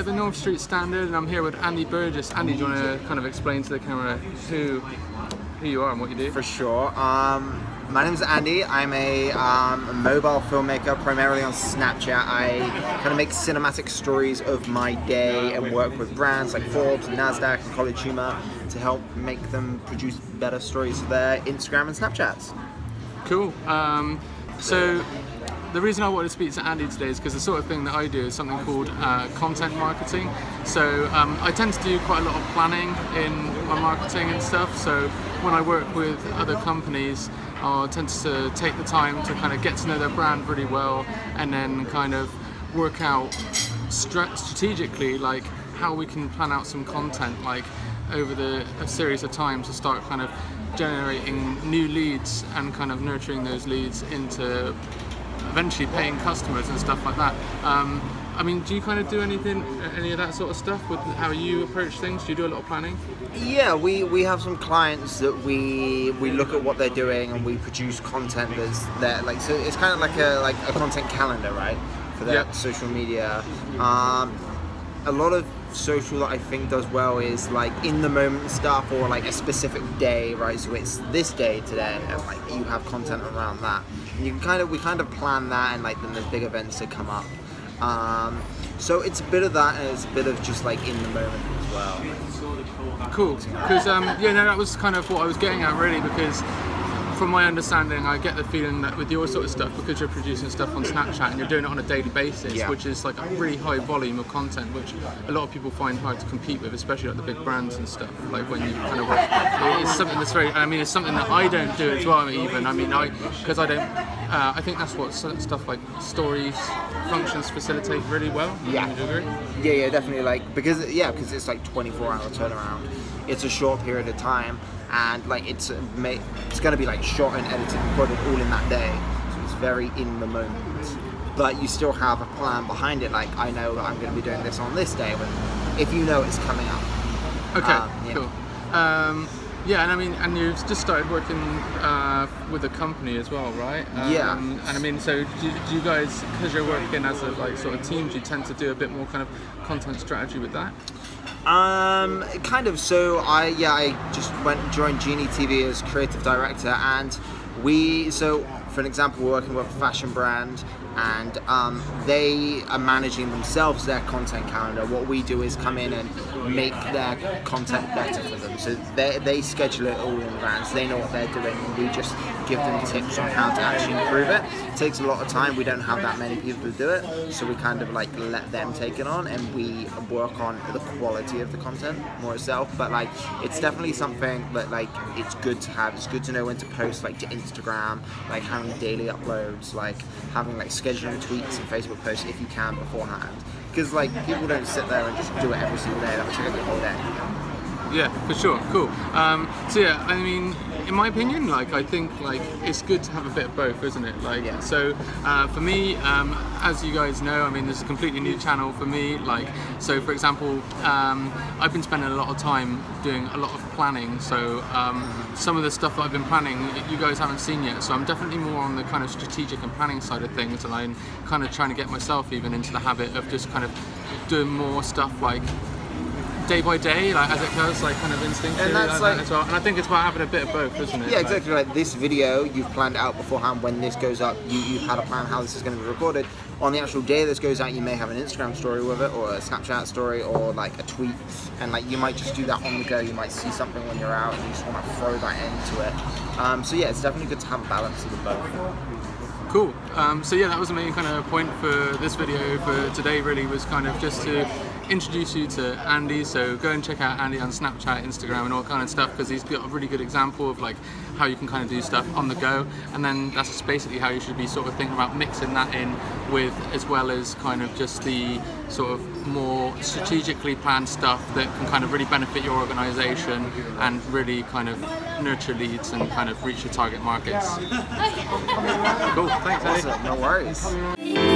at the North Street Standard, and I'm here with Andy Burgess. Andy, do you want to kind of explain to the camera who you are and what you do? For sure. My name is Andy. I'm a mobile filmmaker, primarily on Snapchat. I kind of make cinematic stories of my day and work with brands like Forbes and NASDAQ and College Humor to help make them produce better stories for their Instagram and Snapchats. Cool. So the reason I wanted to speak to Andy today is because the sort of thing that I do is something called content marketing. So I tend to do quite a lot of planning in my marketing and stuff. So when I work with other companies, I tend to take the time to kind of get to know their brand really well, and then kind of work out strategically like how we can plan out some content like over a series of time to start kind of generating new leads and kind of nurturing those leads into eventually paying customers and stuff like that. I mean, do you kind of do any of that sort of stuff with how you approach things? Do you do a lot of planning? Yeah, we have some clients that we look at what they're doing and we produce content that's there. Like, so it's kind of like a content calendar, right, for their social media. A lot of social that I think does well is like in the moment stuff, or like a specific day, right? So it's this day today, and like you have content around that. And you can we kind of plan that, and like then there's big events that come up. So it's a bit of that, and it's a bit of just like in the moment as well. Cool, because yeah, no, that was kind of what I was getting at really, because from my understanding, I get the feeling that with your sort of stuff, because you're producing stuff on Snapchat and you're doing it on a daily basis, which is like a really high volume of content, which a lot of people find hard to compete with, especially like the big brands and stuff. Like when you kind of work, it's something that's very. I mean, it's something that I don't do as well. Even I mean, because I don't. I think that's what stuff like stories functions facilitate really well. Yeah. Would you agree? Yeah, definitely. Like because it's like 24-hour turnaround. It's a short period of time. And like it's going to be like shot and edited and recorded all in that day, so it's very in the moment. But you still have a plan behind it. Like I know that I'm going to be doing this on this day, if you know it's coming up. Okay, cool. Yeah, and I mean, and you've just started working with a company as well, right? Yeah. And I mean, so do you guys, because you're working as a like sort of team, do you tend to do a bit more kind of content strategy with that? Kind of. So I just joined Genie TV as creative director, and for an example, we're working with a fashion brand, and they are managing themselves their content calendar. What we do is come in and make their content better for them. So they schedule it all in advance. They know what they're doing, and we just give them tips on how to actually improve it. It takes a lot of time. We don't have that many people to do it, so we kind of like let them take it on, and we work on the quality of the content more itself. But like, it's definitely something that like it's good to have. It's good to know when to post like to Instagram, like having daily uploads, like having like scheduling tweets and Facebook posts if you can beforehand, because like people don't sit there and just do it every single day. That would take up your whole day. Yeah, for sure. Cool. So yeah, I mean, in my opinion, like I think like it's good to have a bit of both, isn't it? Like so for me, as you guys know, I mean, this is a completely new channel for me. Like so, for example, I've been spending a lot of time doing a lot of planning. So some of the stuff that I've been planning, you guys haven't seen yet. So I'm definitely more on the kind of strategic and planning side of things, and I'm kind of trying to get myself even into the habit of just kind of doing more stuff like day by day, like as it goes, like kind of instinctively, and that's like, as well. And I think it's about having a bit of both, isn't it? Yeah, exactly. Like this video, you've planned out beforehand. When this goes up, you've had a plan how this is going to be recorded. On the actual day this goes out, you may have an Instagram story with it, or a Snapchat story, or like a tweet, and like you might just do that on the go. You might see something when you're out, and you just want to throw that into it. So yeah, it's definitely good to have a balance of the both. Cool. So yeah, that was the main kind of point for this video for today. Really was kind of just to introduce you to Andy. So go and check out Andy on Snapchat, Instagram, and all kind of stuff, because he's got a really good example of like how you can kind of do stuff on the go. And then that's just basically how you should be sort of thinking about mixing that in with, as well as kind of just the sort of more strategically planned stuff that can kind of really benefit your organization and really kind of nurture leads and kind of reach your target markets. Cool, thanks Andy. Awesome, no worries.